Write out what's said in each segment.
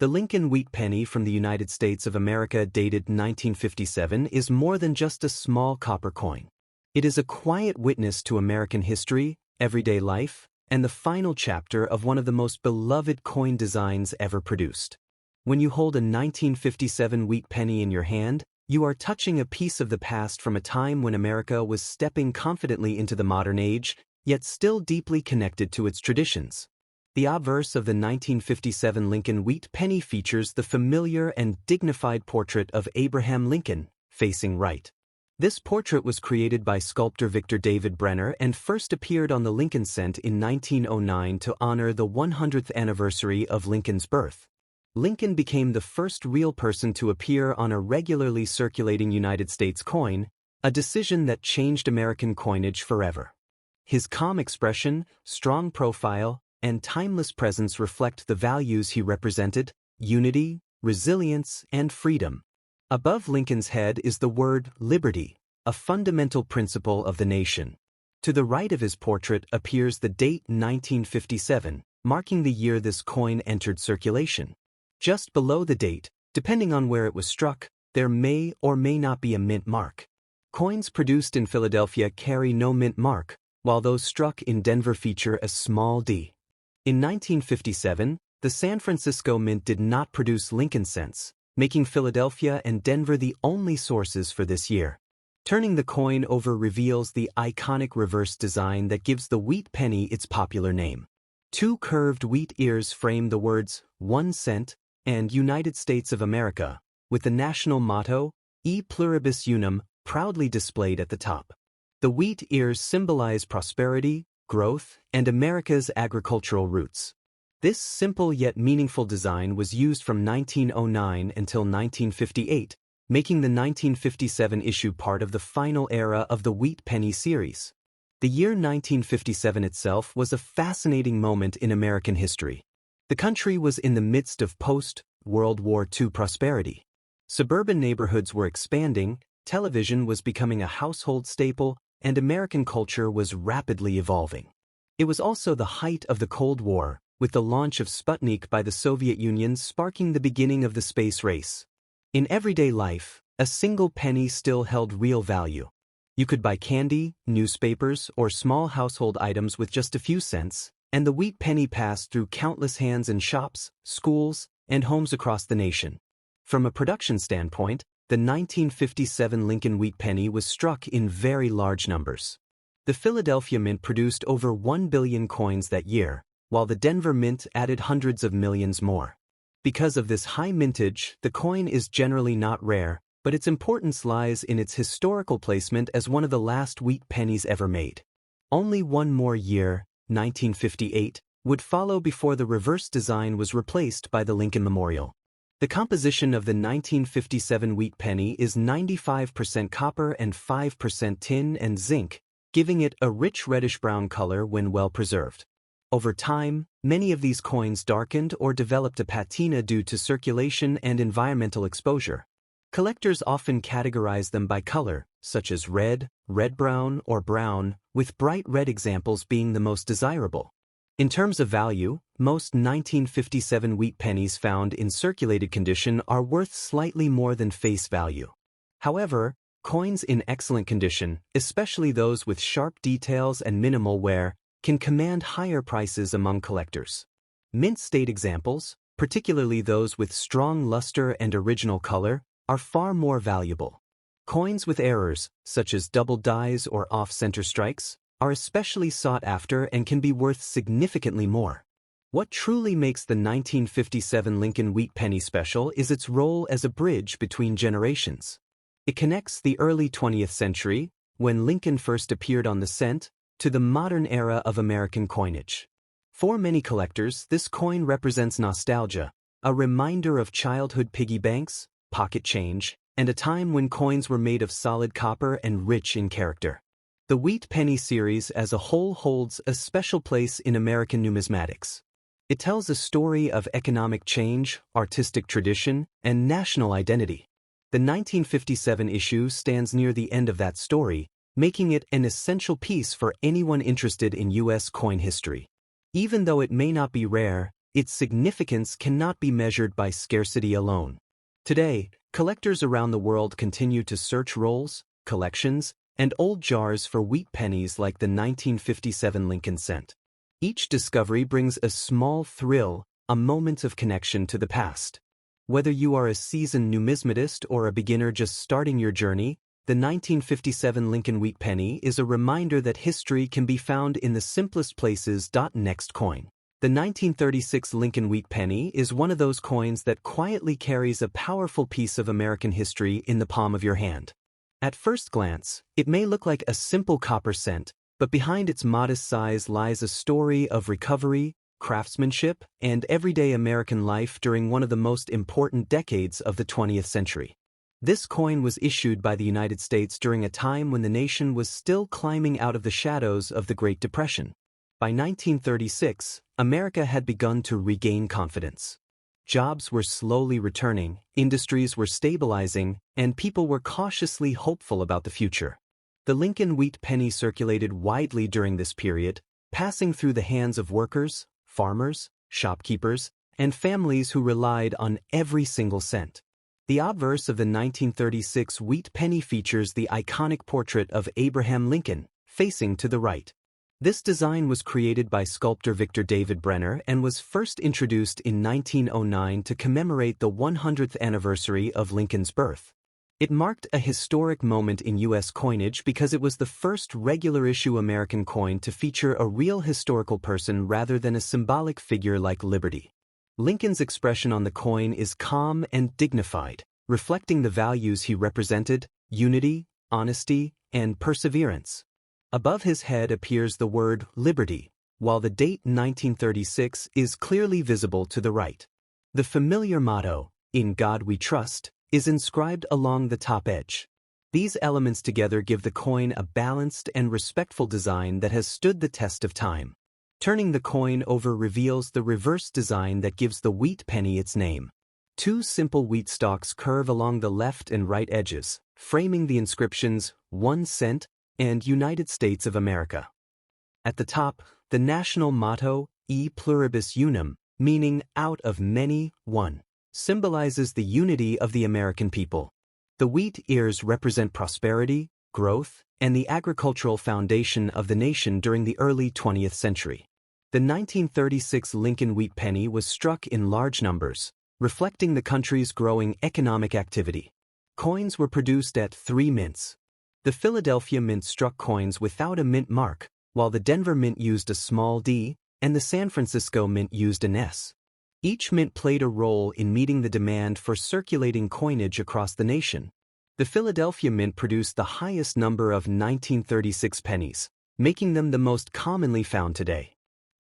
The Lincoln wheat penny from the United States of America dated 1957 is more than just a small copper coin. It is a quiet witness to American history, everyday life, and the final chapter of one of the most beloved coin designs ever produced. When you hold a 1957 wheat penny in your hand, you are touching a piece of the past from a time when America was stepping confidently into the modern age, yet still deeply connected to its traditions. The obverse of the 1957 Lincoln wheat penny features the familiar and dignified portrait of Abraham Lincoln, facing right. This portrait was created by sculptor Victor David Brenner and first appeared on the Lincoln cent in 1909 to honor the 100th anniversary of Lincoln's birth. Lincoln became the first real person to appear on a regularly circulating United States coin, a decision that changed American coinage forever. His calm expression, strong profile, and timeless presence reflect the values he represented: unity, resilience, and freedom. Above Lincoln's head is the word liberty, a fundamental principle of the nation. To the right of his portrait appears the date 1957, marking the year this coin entered circulation. Just below the date, depending on where it was struck, there may or may not be a mint mark. Coins produced in Philadelphia carry no mint mark, while those struck in Denver feature a small d. In 1957, the San Francisco Mint did not produce Lincoln cents, making Philadelphia and Denver the only sources for this year. Turning the coin over reveals the iconic reverse design that gives the wheat penny its popular name. Two curved wheat ears frame the words 1 cent and United States of America, with the national motto, E pluribus unum, proudly displayed at the top. The wheat ears symbolize prosperity, growth, and America's agricultural roots. This simple yet meaningful design was used from 1909 until 1958, making the 1957 issue part of the final era of the wheat penny series. The year 1957 itself was a fascinating moment in American history. The country was in the midst of post-World War II prosperity. Suburban neighborhoods were expanding, television was becoming a household staple, and American culture was rapidly evolving. It was also the height of the Cold War, with the launch of Sputnik by the Soviet Union sparking the beginning of the space race. In everyday life, a single penny still held real value. You could buy candy, newspapers, or small household items with just a few cents, and the wheat penny passed through countless hands in shops, schools, and homes across the nation. From a production standpoint, the 1957 Lincoln wheat penny was struck in very large numbers. The Philadelphia Mint produced over 1 billion coins that year, while the Denver Mint added hundreds of millions more. Because of this high mintage, the coin is generally not rare, but its importance lies in its historical placement as one of the last wheat pennies ever made. Only one more year, 1958, would follow before the reverse design was replaced by the Lincoln Memorial. The composition of the 1957 wheat penny is 95% copper and 5% tin and zinc, giving it a rich reddish-brown color when well preserved. Over time, many of these coins darkened or developed a patina due to circulation and environmental exposure. Collectors often categorize them by color, such as red, red-brown, or brown, with bright red examples being the most desirable. In terms of value, most 1957 wheat pennies found in circulated condition are worth slightly more than face value. However, coins in excellent condition, especially those with sharp details and minimal wear, can command higher prices among collectors. Mint state examples, particularly those with strong luster and original color, are far more valuable. Coins with errors, such as double dies or off-center strikes, are especially sought after and can be worth significantly more. What truly makes the 1957 Lincoln wheat penny special is its role as a bridge between generations. It connects the early 20th century, when Lincoln first appeared on the cent, to the modern era of American coinage. For many collectors, this coin represents nostalgia, a reminder of childhood piggy banks, pocket change, and a time when coins were made of solid copper and rich in character. The wheat penny series as a whole holds a special place in American numismatics. It tells a story of economic change, artistic tradition, and national identity. The 1957 issue stands near the end of that story, making it an essential piece for anyone interested in U.S. coin history. Even though it may not be rare, its significance cannot be measured by scarcity alone. Today, collectors around the world continue to search rolls, collections, and old jars for wheat pennies like the 1957 Lincoln cent. Each discovery brings a small thrill, a moment of connection to the past. Whether you are a seasoned numismatist or a beginner just starting your journey, the 1957 Lincoln wheat penny is a reminder that history can be found in the simplest places. Next coin. The 1936 Lincoln wheat penny is one of those coins that quietly carries a powerful piece of American history in the palm of your hand. At first glance, it may look like a simple copper cent, but behind its modest size lies a story of recovery, craftsmanship, and everyday American life during one of the most important decades of the 20th century. This coin was issued by the United States during a time when the nation was still climbing out of the shadows of the Great Depression. By 1936, America had begun to regain confidence. Jobs were slowly returning, industries were stabilizing, and people were cautiously hopeful about the future. The Lincoln wheat penny circulated widely during this period, passing through the hands of workers, farmers, shopkeepers, and families who relied on every single cent. The obverse of the 1936 wheat penny features the iconic portrait of Abraham Lincoln, facing to the right. This design was created by sculptor Victor David Brenner and was first introduced in 1909 to commemorate the 100th anniversary of Lincoln's birth. It marked a historic moment in U.S. coinage because it was the first regular-issue American coin to feature a real historical person rather than a symbolic figure like Liberty. Lincoln's expression on the coin is calm and dignified, reflecting the values he represented: unity, honesty, and perseverance. Above his head appears the word Liberty, while the date 1936 is clearly visible to the right. The familiar motto, "In God We Trust," is inscribed along the top edge. These elements together give the coin a balanced and respectful design that has stood the test of time. Turning the coin over reveals the reverse design that gives the wheat penny its name. Two simple wheat stalks curve along the left and right edges, framing the inscriptions 1 cent and United States of America. At the top, the national motto, E pluribus unum, meaning out of many, one, symbolizes the unity of the American people. The wheat ears represent prosperity, growth, and the agricultural foundation of the nation during the early 20th century. The 1936 Lincoln wheat penny was struck in large numbers, reflecting the country's growing economic activity. Coins were produced at 3 mints. The Philadelphia Mint struck coins without a mint mark, while the Denver Mint used a small d, and the San Francisco Mint used an s. Each mint played a role in meeting the demand for circulating coinage across the nation. The Philadelphia Mint produced the highest number of 1936 pennies, making them the most commonly found today.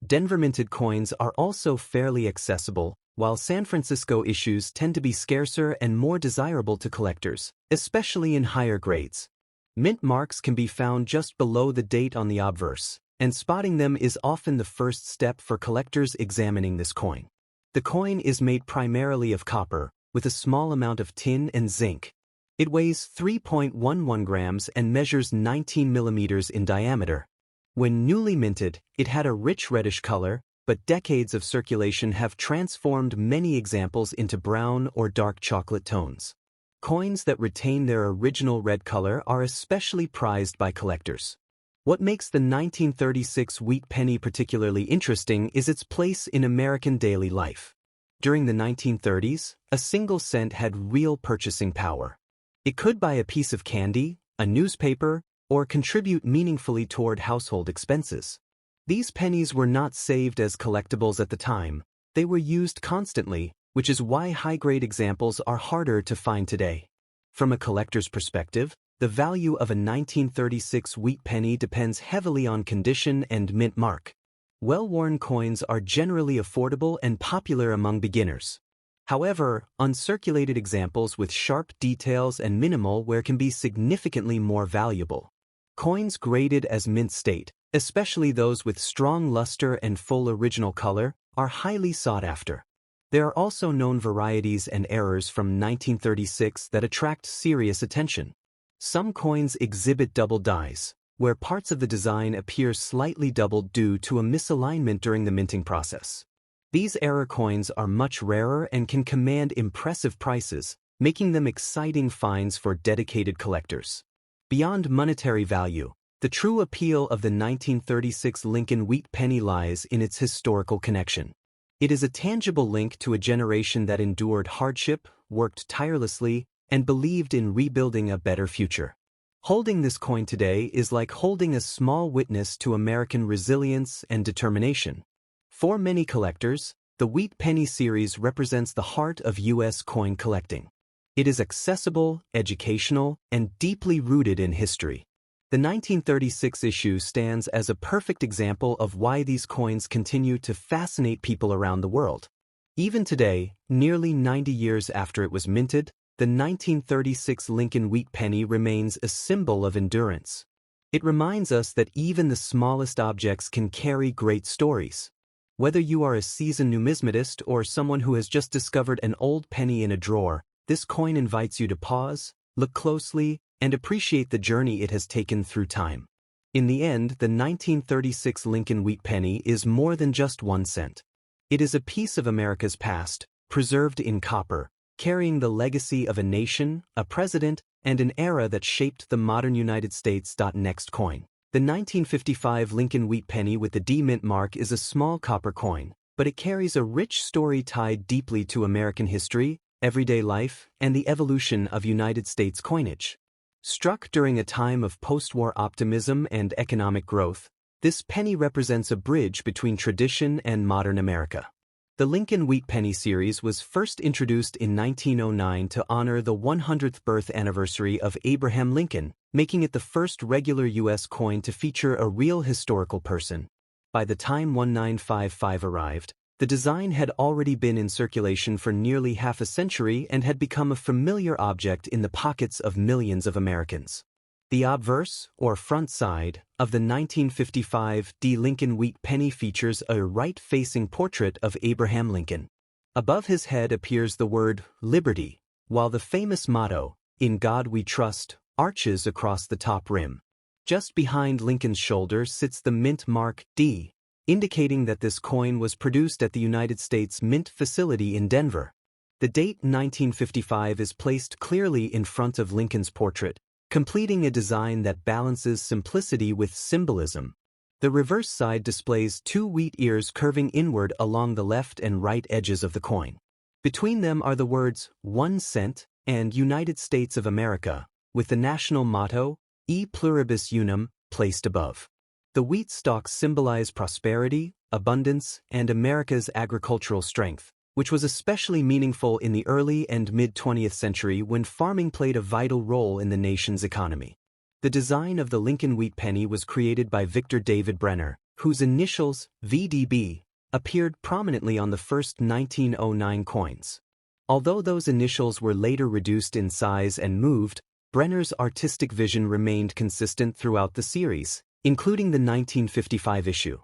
Denver minted coins are also fairly accessible, while San Francisco issues tend to be scarcer and more desirable to collectors, especially in higher grades. Mint marks can be found just below the date on the obverse, and spotting them is often the first step for collectors examining this coin. The coin is made primarily of copper, with a small amount of tin and zinc. It weighs 3.11 grams and measures 19 millimeters in diameter. When newly minted, it had a rich reddish color, but decades of circulation have transformed many examples into brown or dark chocolate tones. Coins that retain their original red color are especially prized by collectors. What makes the 1936 wheat penny particularly interesting is its place in American daily life. During the 1930s, a single cent had real purchasing power. It could buy a piece of candy, a newspaper, or contribute meaningfully toward household expenses. These pennies were not saved as collectibles at the time. They were used constantly, which is why high-grade examples are harder to find today. From a collector's perspective, the value of a 1936 wheat penny depends heavily on condition and mint mark. Well-worn coins are generally affordable and popular among beginners. However, uncirculated examples with sharp details and minimal wear can be significantly more valuable. Coins graded as mint state, especially those with strong luster and full original color, are highly sought after. There are also known varieties and errors from 1936 that attract serious attention. Some coins exhibit double dies, where parts of the design appear slightly doubled due to a misalignment during the minting process. These era coins are much rarer and can command impressive prices, making them exciting finds for dedicated collectors. Beyond monetary value, the true appeal of the 1936 Lincoln wheat penny lies in its historical connection. It is a tangible link to a generation that endured hardship, worked tirelessly, and believed in rebuilding a better future. Holding this coin today is like holding a small witness to American resilience and determination. For many collectors, the wheat penny series represents the heart of U.S. coin collecting. It is accessible, educational, and deeply rooted in history. The 1936 issue stands as a perfect example of why these coins continue to fascinate people around the world. Even today, nearly 90 years after it was minted, the 1936 Lincoln wheat penny remains a symbol of endurance. It reminds us that even the smallest objects can carry great stories. Whether you are a seasoned numismatist or someone who has just discovered an old penny in a drawer, this coin invites you to pause, look closely, and appreciate the journey it has taken through time. In the end, the 1936 Lincoln wheat penny is more than just 1 cent. It is a piece of America's past, preserved in copper, carrying the legacy of a nation, a president, and an era that shaped the modern United States. Next coin. The 1955 Lincoln wheat penny with the D mint mark is a small copper coin, but it carries a rich story tied deeply to American history, everyday life, and the evolution of United States coinage. Struck during a time of post-war optimism and economic growth, this penny represents a bridge between tradition and modern America. The Lincoln wheat penny series was first introduced in 1909 to honor the 100th birth anniversary of Abraham Lincoln, making it the first regular U.S. coin to feature a real historical person. By the time 1955 arrived, the design had already been in circulation for nearly half a century and had become a familiar object in the pockets of millions of Americans. The obverse, or front side, of the 1955 D. Lincoln wheat penny features a right-facing portrait of Abraham Lincoln. Above his head appears the word Liberty, while the famous motto, "In God We Trust," arches across the top rim. Just behind Lincoln's shoulder sits the mint mark D, indicating that this coin was produced at the United States Mint facility in Denver. The date 1955 is placed clearly in front of Lincoln's portrait, completing a design that balances simplicity with symbolism. The reverse side displays 2 wheat ears curving inward along the left and right edges of the coin. Between them are the words 1 cent and United States of America, with the national motto, E pluribus unum, placed above. The wheat stalks symbolize prosperity, abundance, and America's agricultural strength, which was especially meaningful in the early and mid-20th century when farming played a vital role in the nation's economy. The design of the Lincoln wheat penny was created by Victor David Brenner, whose initials, VDB, appeared prominently on the first 1909 coins. Although those initials were later reduced in size and moved, Brenner's artistic vision remained consistent throughout the series, including the 1955 issue.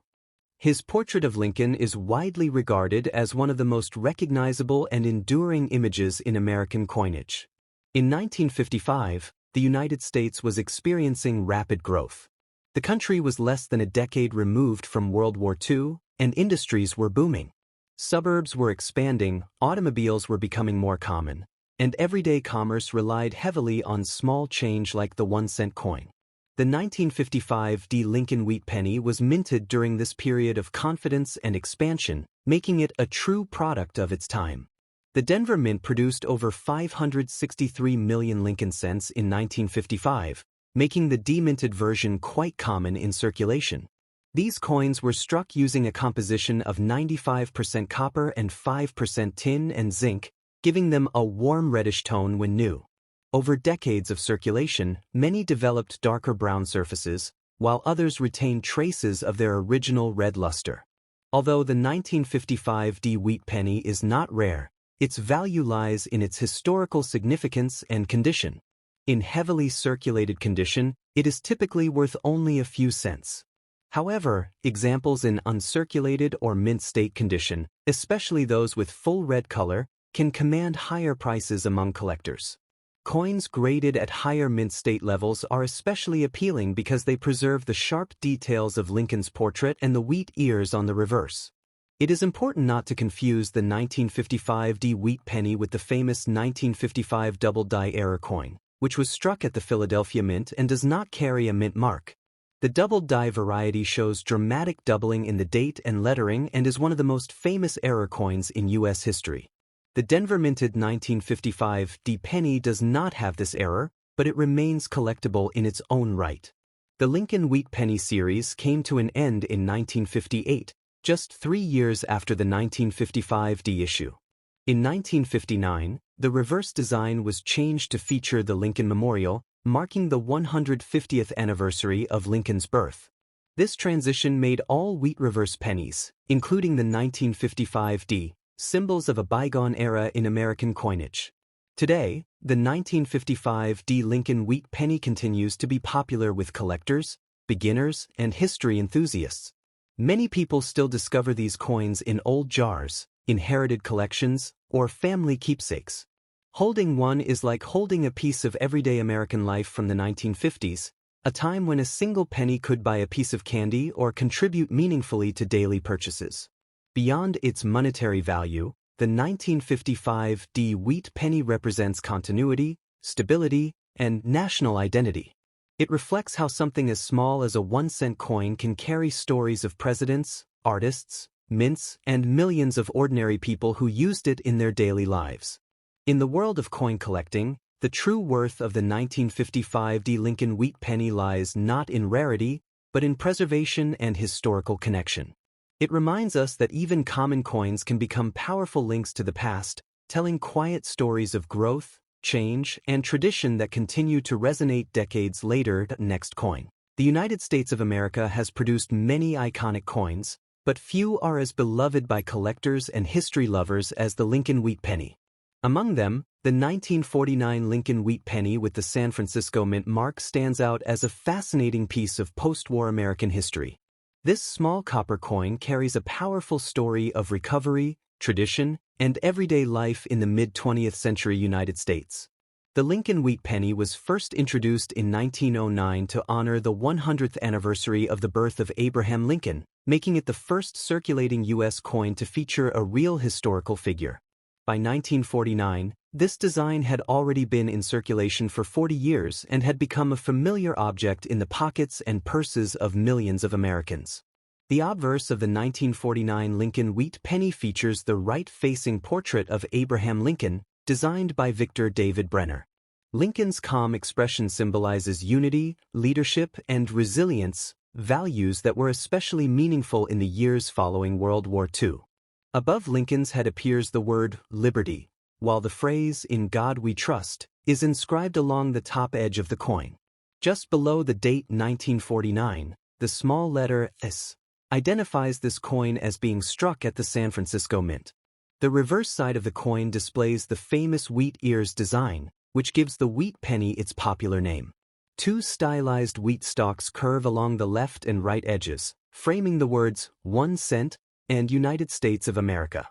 His portrait of Lincoln is widely regarded as one of the most recognizable and enduring images in American coinage. In 1955, the United States was experiencing rapid growth. The country was less than a decade removed from World War II, and industries were booming. Suburbs were expanding, automobiles were becoming more common, and everyday commerce relied heavily on small change like the 1 cent coin. The 1955 D. Lincoln wheat penny was minted during this period of confidence and expansion, making it a true product of its time. The Denver Mint produced over 563 million Lincoln cents in 1955, making the deminted version quite common in circulation. These coins were struck using a composition of 95% copper and 5% tin and zinc, giving them a warm reddish tone when new. Over decades of circulation, many developed darker brown surfaces, while others retained traces of their original red luster. Although the 1955 D. wheat penny is not rare, its value lies in its historical significance and condition. In heavily circulated condition, it is typically worth only a few cents. However, examples in uncirculated or mint state condition, especially those with full red color, can command higher prices among collectors. Coins graded at higher mint state levels are especially appealing because they preserve the sharp details of Lincoln's portrait and the wheat ears on the reverse. It is important not to confuse the 1955 D wheat penny with the famous 1955 double die error coin, which was struck at the Philadelphia Mint and does not carry a mint mark. The double die variety shows dramatic doubling in the date and lettering and is one of the most famous error coins in U.S. history. The Denver minted 1955 D penny does not have this error, but it remains collectible in its own right. The Lincoln Wheat Penny series came to an end in 1958, just 3 years after the 1955 D issue. In 1959, the reverse design was changed to feature the Lincoln Memorial, marking the 150th anniversary of Lincoln's birth. This transition made all wheat reverse pennies, including the 1955 D, symbols of a bygone era in American coinage. Today, the 1955 D Lincoln Wheat Penny continues to be popular with collectors, beginners, and history enthusiasts. Many people still discover these coins in old jars, inherited collections, or family keepsakes. Holding one is like holding a piece of everyday American life from the 1950s, a time when a single penny could buy a piece of candy or contribute meaningfully to daily purchases. Beyond its monetary value, the 1955 D wheat penny represents continuity, stability, and national identity. It reflects how something as small as a 1-cent coin can carry stories of presidents, artists, mints, and millions of ordinary people who used it in their daily lives. In the world of coin collecting, the true worth of the 1955 D Lincoln Wheat Penny lies not in rarity, but in preservation and historical connection. It reminds us that even common coins can become powerful links to the past, telling quiet stories of growth, change, and tradition that continue to resonate decades later. Next coin. The United States of America has produced many iconic coins, but few are as beloved by collectors and history lovers as the Lincoln Wheat Penny. Among them, the 1949 Lincoln Wheat Penny with the San Francisco Mint mark stands out as a fascinating piece of post-war American history. This small copper coin carries a powerful story of recovery, tradition, and everyday life in the mid-20th century United States. The Lincoln Wheat Penny was first introduced in 1909 to honor the 100th anniversary of the birth of Abraham Lincoln, making it the first circulating U.S. coin to feature a real historical figure. By 1949, this design had already been in circulation for 40 years and had become a familiar object in the pockets and purses of millions of Americans. The obverse of the 1949 Lincoln Wheat Penny features the right-facing portrait of Abraham Lincoln, designed by Victor David Brenner. Lincoln's calm expression symbolizes unity, leadership, and resilience, values that were especially meaningful in the years following World War II. Above Lincoln's head appears the word liberty, while the phrase "In God We Trust" is inscribed along the top edge of the coin. Just below the date 1949, the small letter S identifies this coin as being struck at the San Francisco Mint. The reverse side of the coin displays the famous wheat ears design, which gives the wheat penny its popular name. Two stylized wheat stalks curve along the left and right edges, framing the words 1 cent and United States of America.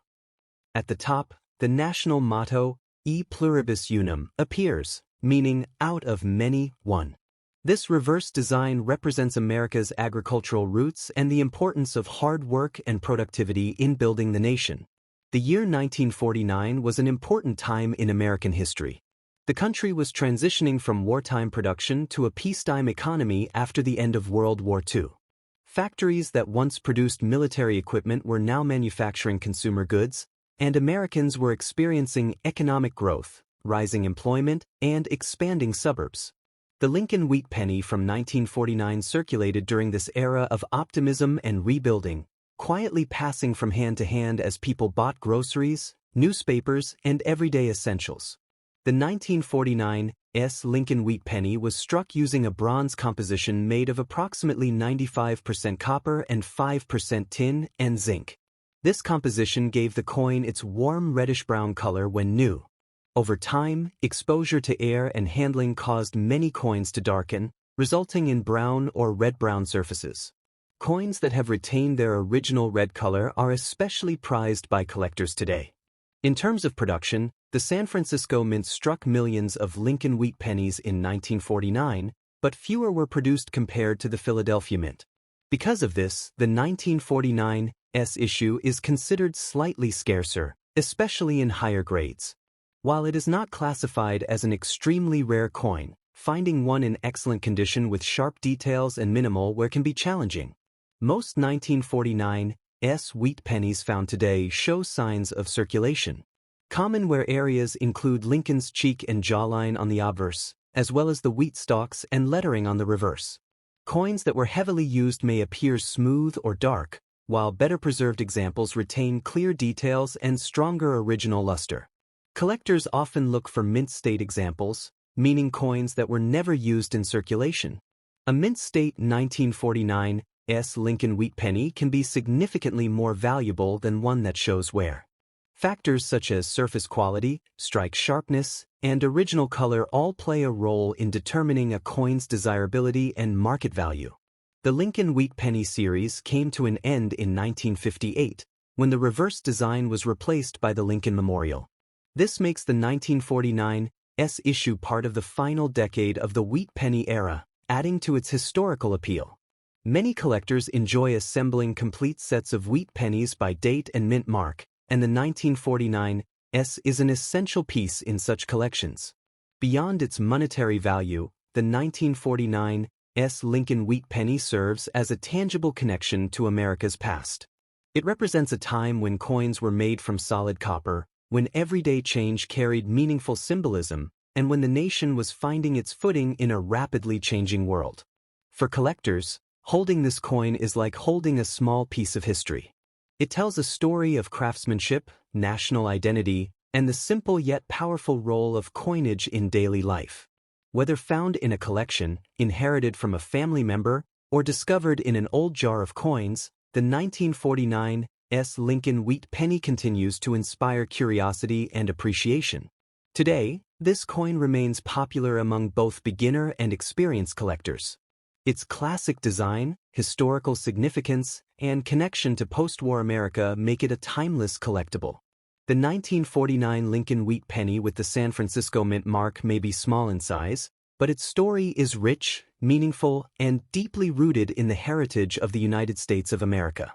At the top, the national motto, E pluribus unum, appears, meaning out of many, one. This reverse design represents America's agricultural roots and the importance of hard work and productivity in building the nation. The year 1949 was an important time in American history. The country was transitioning from wartime production to a peacetime economy after the end of World War II. Factories that once produced military equipment were now manufacturing consumer goods, and Americans were experiencing economic growth, rising employment, and expanding suburbs. The Lincoln Wheat Penny from 1949 circulated during this era of optimism and rebuilding, quietly passing from hand to hand as people bought groceries, newspapers, and everyday essentials. The 1949 Lincoln Wheat Penny was struck using a bronze composition made of approximately 95% copper and 5% tin and zinc. This composition gave the coin its warm reddish-brown color when new. Over time, exposure to air and handling caused many coins to darken, resulting in brown or red-brown surfaces. Coins that have retained their original red color are especially prized by collectors today. In terms of production, the San Francisco Mint struck millions of Lincoln Wheat Pennies in 1949, but fewer were produced compared to the Philadelphia Mint. Because of this, the 1949 S issue is considered slightly scarcer, especially in higher grades. While it is not classified as an extremely rare coin, finding one in excellent condition with sharp details and minimal wear can be challenging. Most 1949 S wheat pennies found today show signs of circulation. Common wear areas include Lincoln's cheek and jawline on the obverse, as well as the wheat stalks and lettering on the reverse. Coins that were heavily used may appear smooth or dark, while better preserved examples retain clear details and stronger original luster. Collectors often look for mint-state examples, meaning coins that were never used in circulation. A mint-state 1949 S Lincoln wheat penny can be significantly more valuable than one that shows wear. Factors such as surface quality, strike sharpness, and original color all play a role in determining a coin's desirability and market value. The Lincoln wheat penny series came to an end in 1958, when the reverse design was replaced by the Lincoln Memorial. This makes the 1949 S issue part of the final decade of the wheat penny era, adding to its historical appeal. Many collectors enjoy assembling complete sets of wheat pennies by date and mint mark, and the 1949 S is an essential piece in such collections. Beyond its monetary value, the 1949 S Lincoln wheat penny serves as a tangible connection to America's past. It represents a time when coins were made from solid copper, when everyday change carried meaningful symbolism, and when the nation was finding its footing in a rapidly changing world. For collectors, holding this coin is like holding a small piece of history. It tells a story of craftsmanship, national identity, and the simple yet powerful role of coinage in daily life. Whether found in a collection, inherited from a family member, or discovered in an old jar of coins, the 1949 S Lincoln wheat penny continues to inspire curiosity and appreciation. Today, this coin remains popular among both beginner and experienced collectors. Its classic design, historical significance, and connection to post-war America make it a timeless collectible. The 1949 Lincoln wheat penny with the San Francisco mint mark may be small in size, but its story is rich, meaningful, and deeply rooted in the heritage of the United States of America.